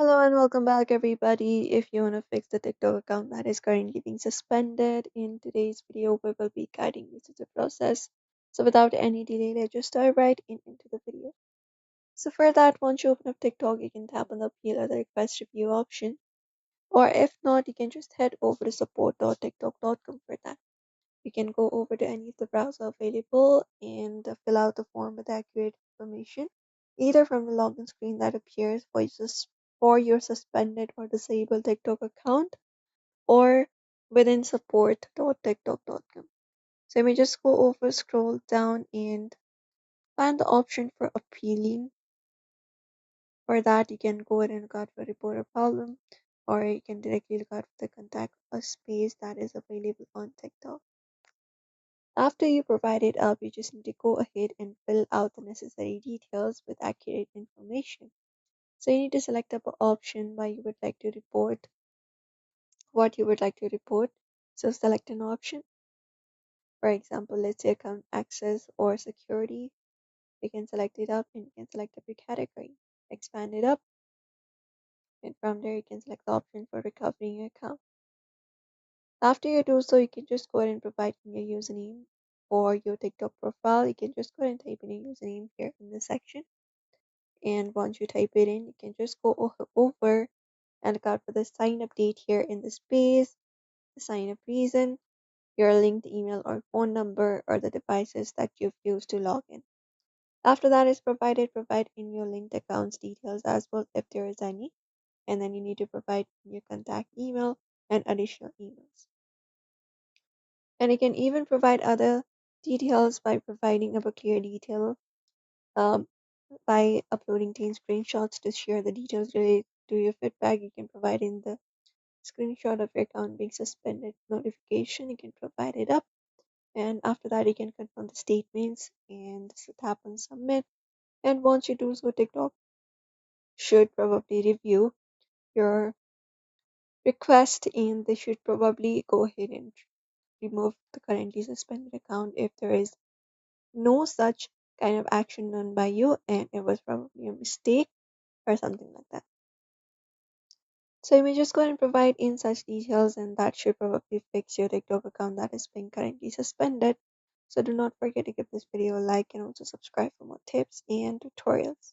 Hello and welcome back, everybody. If you want to fix the TikTok account that is currently being suspended, in today's video, we will be guiding you through the process. So, without any delay, let's just dive right into the video. So, for that, once you open up TikTok, you can tap on the appeal or the request review option. Or if not, you can just head over to support.tiktok.com for that. You can go over to any of the browser available and fill out the form with accurate information, either from the login screen that appears for your suspended or disabled TikTok account or within support.tiktok.com. So you may just go over, scroll down, and find the option for appealing. For that, you can go ahead and look out for report a problem, or you can directly look out for the contact us space that is available on TikTok. After you provide it up, you just need to go ahead and fill out the necessary details with accurate information. So you need to select up an option where you would like to report what you would like to report. So select an option. For example, let's say account access or security. You can select it up and you can select up your category. Expand it up, and from there you can select the option for recovering your account. After you do so, you can just go ahead and provide in your username for your TikTok profile. You can just go ahead and type in your username here in this section. And once you type it in, you can just go over and look out for the sign up date here in the space, the sign up reason, your linked email or phone number, or the devices that you've used to log in. After that is provided, provide in your linked accounts details as well if there is any. And then you need to provide your contact email and additional emails. And you can even provide other details by providing a clear detail um, by uploading 10 screenshots to share the details related to your feedback. You can provide in the screenshot of your account being suspended notification. You can provide it up, and after that, you can confirm the statements and tap on submit. And once you do so, TikTok should probably review your request and they should probably go ahead and remove the currently suspended account if there is no such kind of action done by you and it was probably a mistake or something like that. So you may just go ahead and provide in such details and that should probably fix your TikTok account that is being currently suspended. So do not forget to give this video a like and also subscribe for more tips and tutorials.